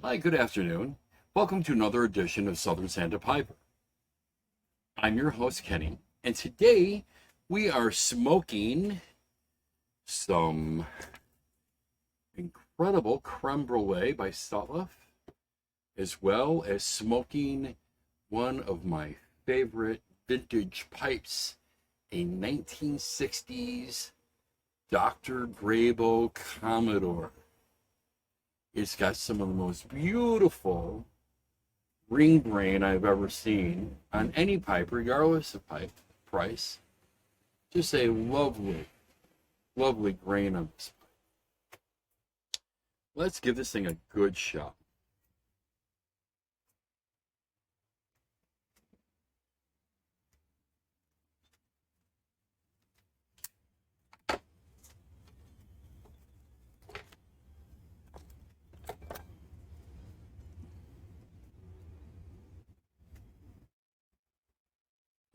Hi, good afternoon. Welcome to another edition of Southern Santa Piper. I'm your host, Kenny, and today we are smoking some incredible Creme Brûlée by Sutliff, as well as smoking one of my favorite vintage pipes, a 1960s Dr. Grabow Commodore. It's got some of the most beautiful ring grain I've ever seen on any pipe, regardless of pipe price. Just a lovely, lovely grain on this pipe. Let's give this thing a good shot.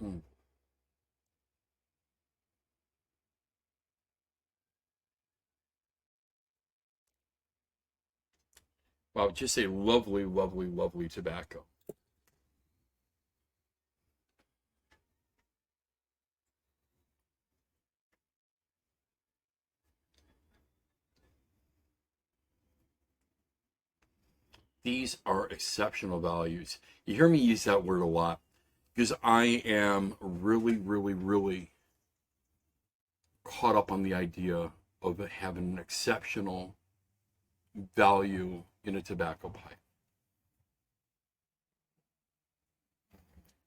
Mm. Wow, just a lovely, lovely, lovely tobacco. These are exceptional values. You hear me use that word a lot because I am really, really, really caught up on the idea of it having an exceptional value in a tobacco pipe.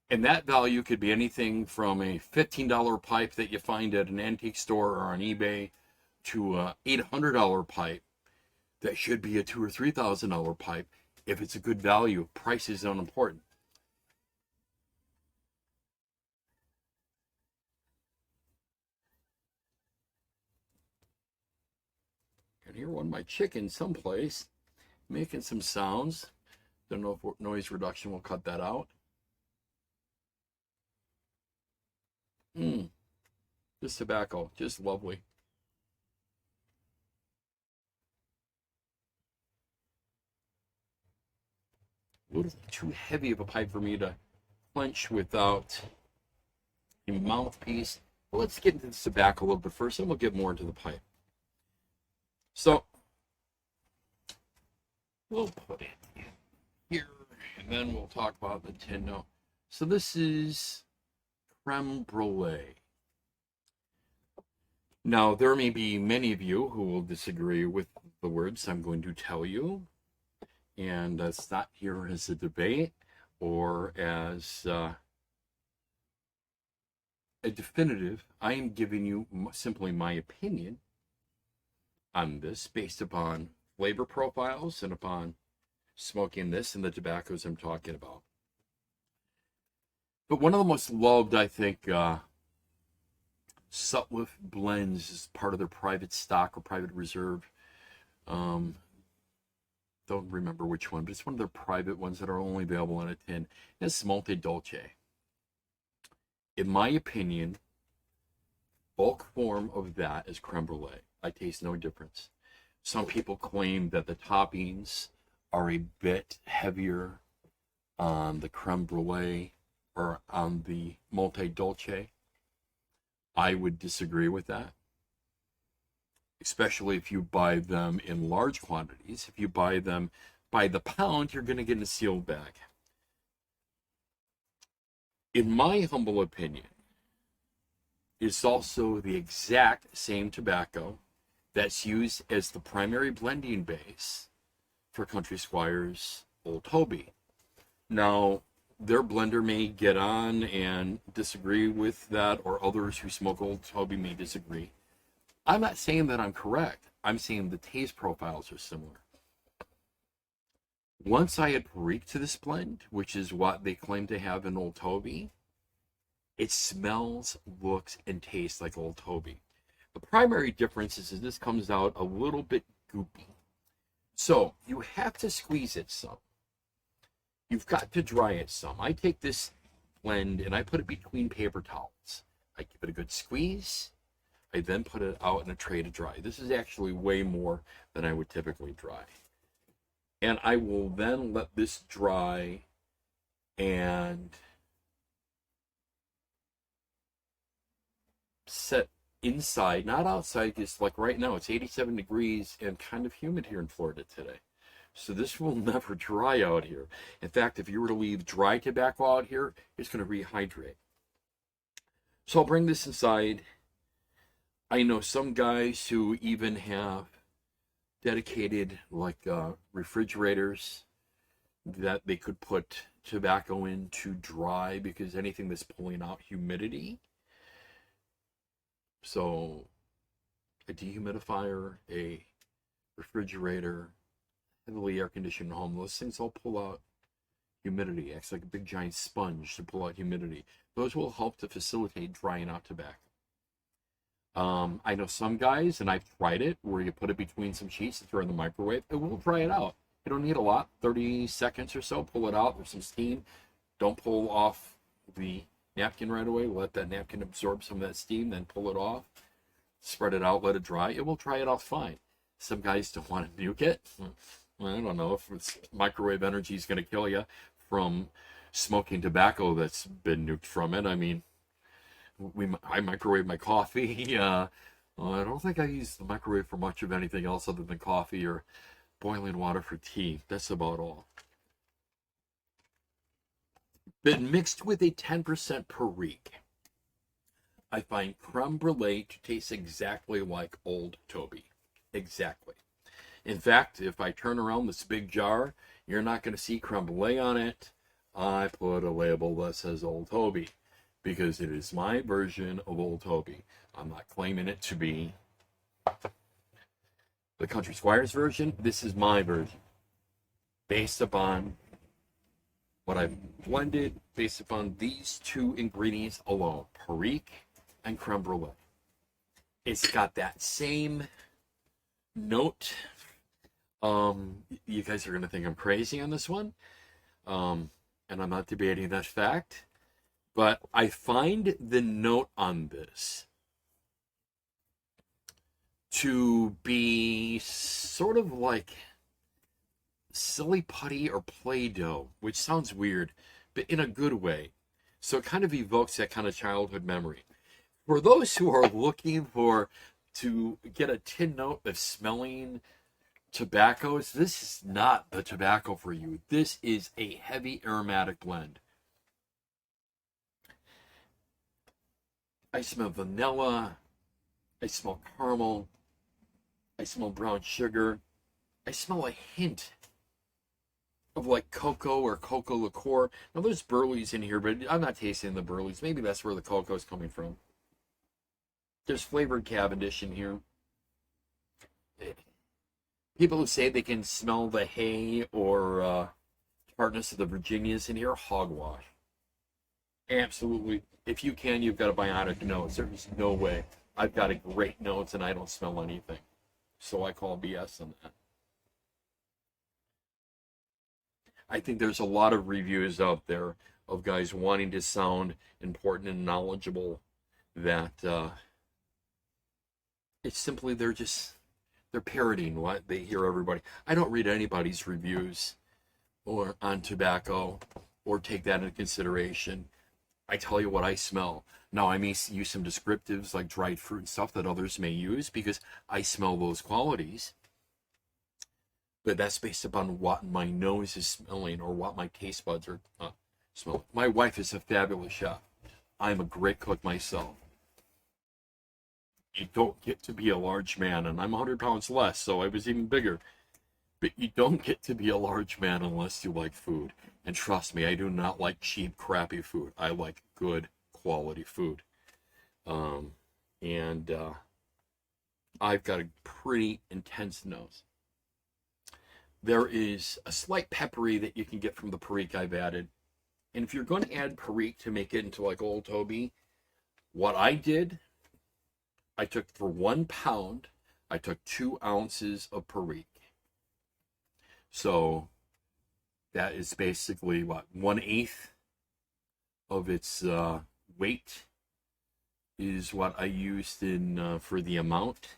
And that value could be anything from a $15 pipe that you find at an antique store or on eBay to a $800 pipe that should be a $2,000 or $3,000 pipe. If it's a good value, price is unimportant. I can hear one of my chickens someplace making some sounds. Don't know if noise reduction will cut that out. This tobacco, just lovely. A little too heavy of a pipe for me to clench without a mouthpiece. But let's get into the tobacco a little bit first, and we'll get more into the pipe. So we'll put it here, and then we'll talk about the tin now. So this is Creme Brûlée. Now, there may be many of you who will disagree with the words I'm going to tell you, and it's not here as a debate or as a definitive. I am giving you simply my opinion on this based upon flavor profiles and upon smoking this and the tobaccos I'm talking about. But one of the most loved, I think, Sutliff blends is part of their private stock or private reserve. Don't remember which one, but it's one of their private ones that are only available in a tin. It's Monte Dolce. In my opinion, bulk form of that is creme brulee. I taste no difference. Some people claim that the toppings are a bit heavier on the creme brulee or on the Monte Dolce. I would disagree with that, especially if you buy them in large quantities. If you buy them by the pound, you're going to get in a sealed bag. In my humble opinion, it's also the exact same tobacco that's used as the primary blending base for Country Squire's Old Toby. Now, their blender may get on and disagree with that, or others who smoke Old Toby may disagree. I'm not saying that I'm correct. I'm saying the taste profiles are similar. Once I had Perique to this blend, which is what they claim to have in Old Toby, it smells, looks, and tastes like Old Toby. The primary difference is that this comes out a little bit goopy. So you have to squeeze it some. You've got to dry it some. I take this blend and I put it between paper towels. I give it a good squeeze. I then put it out in a tray to dry. This is actually way more than I would typically dry. And I will then let this dry and set inside, not outside, because like right now it's 87 degrees and kind of humid here in Florida today. So this will never dry out here. In fact, if you were to leave dry tobacco out here, it's going to rehydrate. So I'll bring this inside. I know some guys who even have dedicated like refrigerators that they could put tobacco in to dry, because anything that's pulling out humidity. So a dehumidifier, a refrigerator, heavily air conditioned home, those things all pull out humidity. Acts like a big giant sponge to pull out humidity. Those will help to facilitate drying out tobacco. I know some guys, and I've tried it, where you put it between some sheets and throw it in the microwave. It will dry it out. You don't need a lot, 30 seconds or so. Pull it out. There's some steam. Don't pull off the napkin right away. Let that napkin absorb some of that steam, then pull it off. Spread it out, let it dry. It will dry it off fine. Some guys don't want to nuke it. I don't know if it's microwave energy is going to kill you from smoking tobacco that's been nuked from it. I mean, I microwave my coffee. I don't think I use the microwave for much of anything else other than coffee or boiling water for tea. That's about all. But mixed with a 10% Perique, I find Creme Brûlée to taste exactly like Old Toby. Exactly. In fact, if I turn around this big jar, you're not going to see Creme Brûlée on it. I put a label that says Old Toby, because it is my version of Old Toby. I'm not claiming it to be the Country Squire's version. This is my version, based upon what I've blended, based upon these two ingredients alone, Perique and Creme Brûlée. It's got that same note. You guys are going to think I'm crazy on this one, and I'm not debating that fact. But I find the note on this to be sort of like silly putty or Play-Doh, which sounds weird, but in a good way. So it kind of evokes that kind of childhood memory. For those who are looking to get a tin note of smelling tobaccos, this is not the tobacco for you. This is a heavy aromatic blend. I smell vanilla. I smell caramel. I smell brown sugar. I smell a hint of like cocoa or cocoa liqueur. Now there's burleys in here, but I'm not tasting the burleys. Maybe that's where the cocoa is coming from. There's flavored Cavendish in here. People who say they can smell the hay or tartness of the Virginias in here, hogwash. Absolutely. If you can, you've got a bionic nose. There's no way. I've got a great nose and I don't smell anything. So I call BS on that. I think there's a lot of reviews out there of guys wanting to sound important and knowledgeable that it's simply they're parroting what they hear everybody. I don't read anybody's reviews or on tobacco or take that into consideration. I tell you what I smell. Now, I may use some descriptives like dried fruit and stuff that others may use because I smell those qualities. But that's based upon what my nose is smelling or what my taste buds are smelling. My wife is a fabulous chef. I'm a great cook myself. You don't get to be a large man, and I'm 100 pounds less, so I was even bigger. But you don't get to be a large man unless you like food. And trust me, I do not like cheap, crappy food. I like good, quality food. And I've got a pretty intense nose. There is a slight peppery that you can get from the Perique I've added. And if you're going to add Perique to make it into like Old Toby, what I did, I took for 1 pound, I took 2 ounces of Perique. So that is basically what, 1/8 of its weight is what I used in for the amount.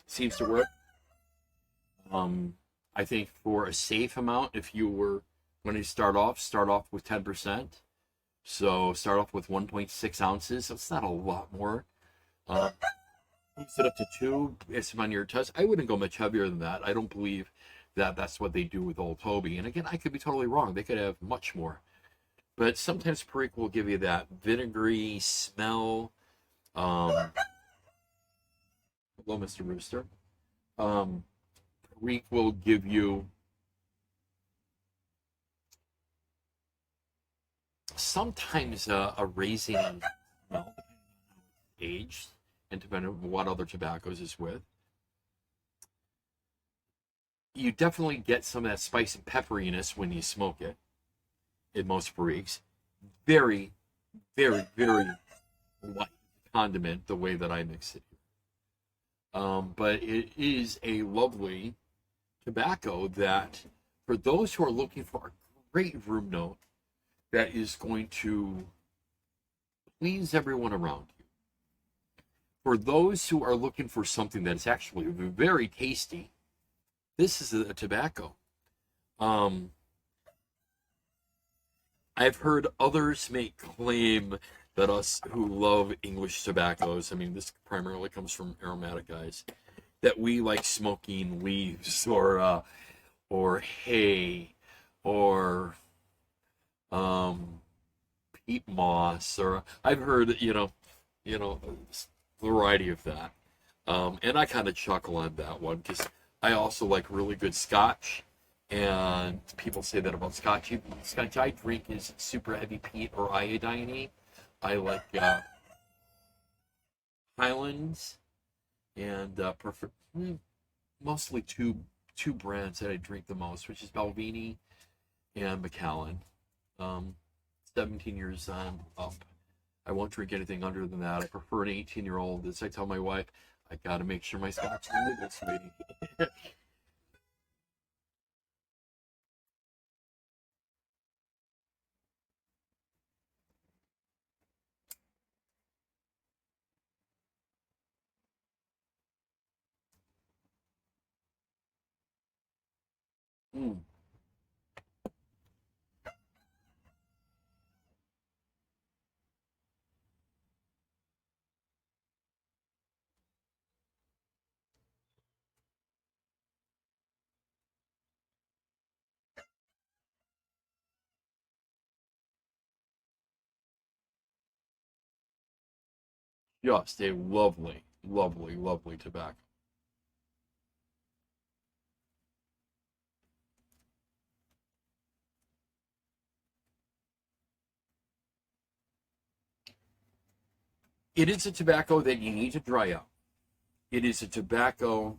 Seems to work. I think for a safe amount, if you were going to start off with 10%. So start off with 1.6 ounces. So it's not a lot more. Uh, Boost it up to 2 based on your test. I wouldn't go much heavier than that. I don't believe that that's what they do with Old Toby. And again, I could be totally wrong. They could have much more. But sometimes Perique will give you that vinegary smell. Hello, Mr. Rooster. Um, Perique will give you sometimes a raising smell, aged, and depending on what other tobaccos is with. You definitely get some of that spice and pepperiness when you smoke it in most Periques. Very, very, very light condiment the way that I mix it. But it is a lovely tobacco that, for those who are looking for a great room note that is going to please everyone around you, for those who are looking for something that is actually very tasty, this is a tobacco. I've heard others make claim that us who love English tobaccos, I mean, this primarily comes from aromatic guys, that we like smoking leaves or hay or peat moss, or I've heard a variety of that, and I kind of chuckle on that one because I also like really good scotch. And people say that about scotch. Scotch I drink is super heavy peat or iodine. I like Highlands and prefer mostly two brands that I drink the most, which is Balvenie and Macallan. 17 years on up. I won't drink anything under than that. I prefer an 18-year-old. As I tell my wife, I got to make sure my scotch is legal, sweetie. Mm. Just a lovely, lovely, lovely tobacco. It is a tobacco that you need to dry out. It is a tobacco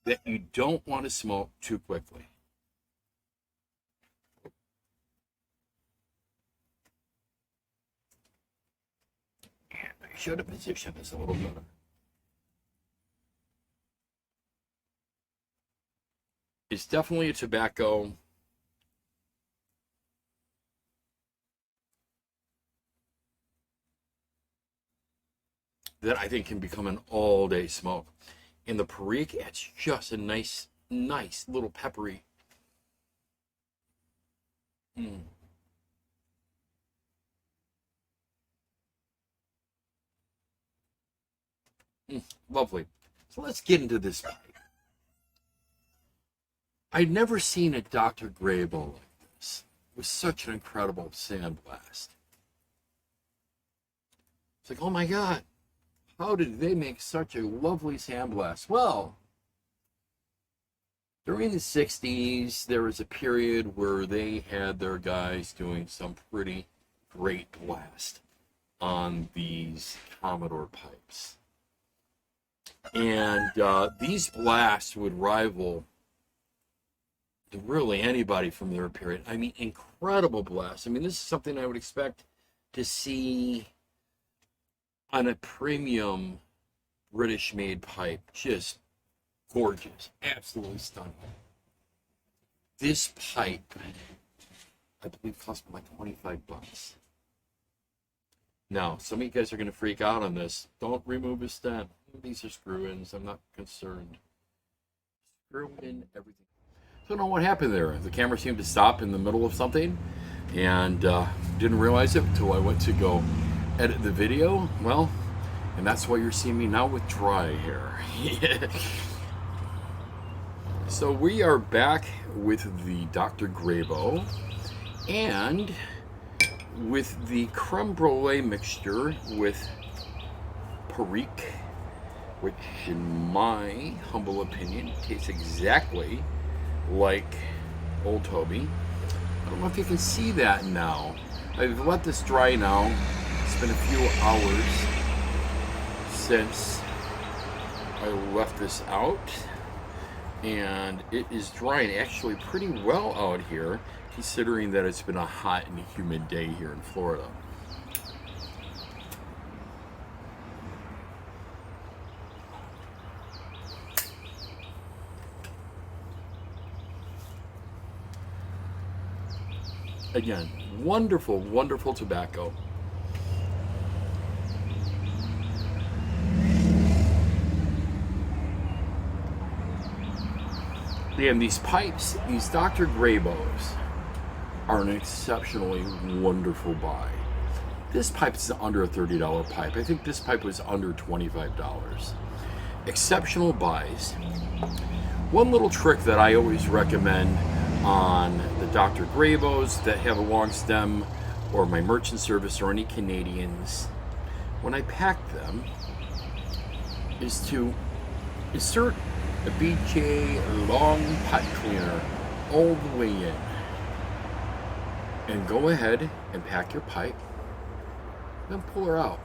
that you don't want to smoke too quickly. And I should have positioned this a little better. It's definitely a tobacco that I think can become an all-day smoke. In the Perique, it's just a nice, nice little peppery. Mm. Mm, lovely. So let's get into this pipe. I'd never seen a Dr. Grabow like this. It was such an incredible sandblast. It's like, oh my God, how did they make such a lovely sandblast? Well, during the 60s, there was a period where they had their guys doing some pretty great blast on these Commodore pipes. And these blasts would rival really anybody from their period. I mean, incredible blasts. I mean, this is something I would expect to see on a premium British made pipe. Just gorgeous, absolutely stunning. This pipe, I believe, cost me like 25 bucks. Now, some of you guys are going to freak out on this. Don't remove a stem. These are screw-ins. I'm not concerned. threw in everything. So I don't know what happened there. The camera seemed to stop in the middle of something, and didn't realize it until I went to go edit the video. Well, and that's why you're seeing me now with dry hair. So we are back with the Dr. Grabow and with the Creme Brûlée mixture with Perique, which in my humble opinion tastes exactly like Old Toby. I don't know if you can see that now. I've let this dry now. It's been a few hours since I left this out, and it is drying actually pretty well out here, considering that it's been a hot and humid day here in Florida. Again, wonderful, wonderful tobacco. And these pipes, these Dr. Grabows, are an exceptionally wonderful buy. This pipe is under a $30 pipe. I think this pipe was under $25. Exceptional buys. One little trick that I always recommend on the Dr. Grabows that have a long stem, or my merchant service, or any Canadians, when I pack them, is to insert a BJ long pipe cleaner all the way in, and go ahead and pack your pipe, then pull her out.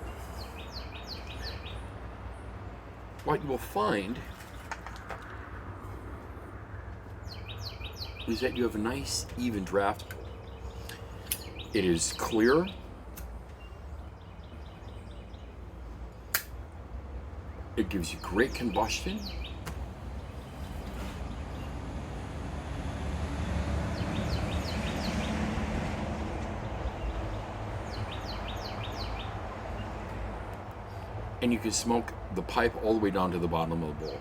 What you will find is that you have a nice even draft. It is clear. It gives you great combustion. And you can smoke the pipe all the way down to the bottom of the bowl.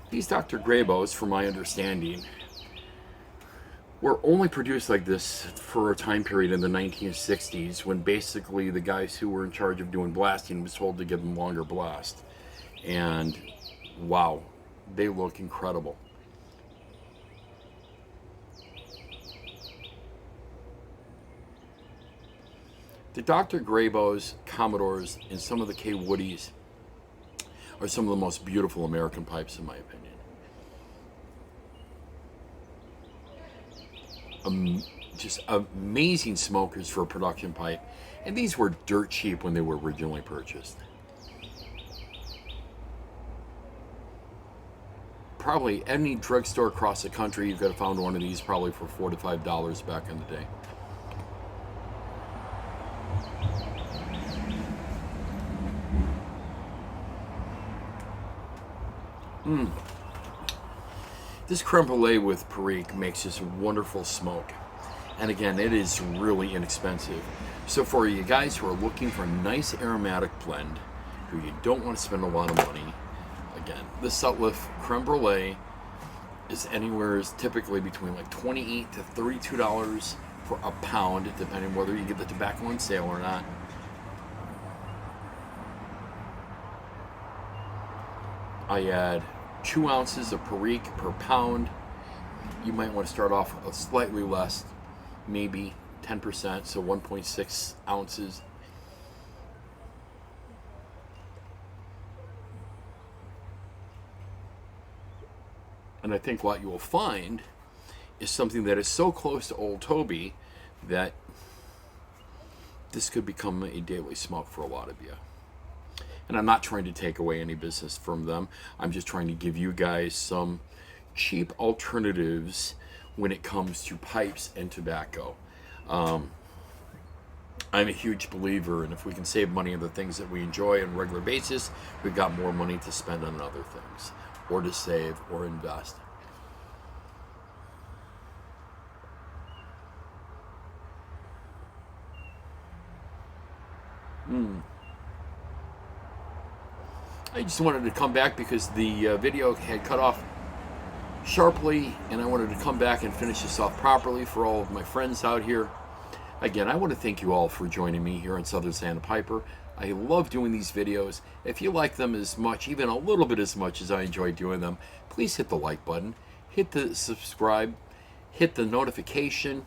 These Dr. Grabows, from my understanding, were only produced like this for a time period in the 1960s, when basically the guys who were in charge of doing blasting was told to give them longer blast. And wow, they look incredible. The Dr. Grabows, Commodores, and some of the K. Woodies are some of the most beautiful American pipes, in my opinion. Just amazing smokers for a production pipe, and these were dirt cheap when they were originally purchased. Probably any drugstore across the country, you could have found one of these probably for $4 to $5 back in the day. This Creme Brûlée with Perique makes this wonderful smoke. And again, it is really inexpensive. So for you guys who are looking for a nice aromatic blend, who you don't want to spend a lot of money, again, the Sutliff Creme Brûlée is anywhere typically between like $28 to $32 for a pound, depending whether you get the tobacco on sale or not. I add 2 ounces of Perique per pound. You might want to start off with slightly less, maybe 10%, so 1.6 ounces. And I think what you will find is something that is so close to Old Toby that this could become a daily smoke for a lot of you. And I'm not trying to take away any business from them. I'm just trying to give you guys some cheap alternatives when it comes to pipes and tobacco. I'm a huge believer, and if we can save money on the things that we enjoy on a regular basis, we've got more money to spend on other things, or to save, or invest. I just wanted to come back because the video had cut off sharply, and I wanted to come back and finish this off properly for all of my friends out here. Again, I want to thank you all for joining me here on Southern Sandpiper. I love doing these videos. If you like them as much, even a little bit as much as I enjoy doing them, please hit the like button, hit the subscribe, hit the notification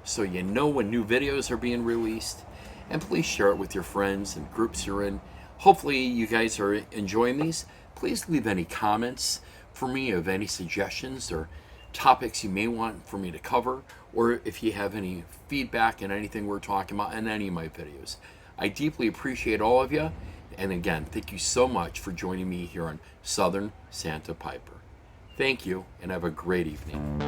so you know when new videos are being released, and please share it with your friends and groups you're in. Hopefully you guys are enjoying these. Please leave any comments for me of any suggestions or topics you may want for me to cover, or if you have any feedback on anything we're talking about in any of my videos. I deeply appreciate all of you, and again, thank you so much for joining me here on Southern Sandpiper. Thank you, and have a great evening.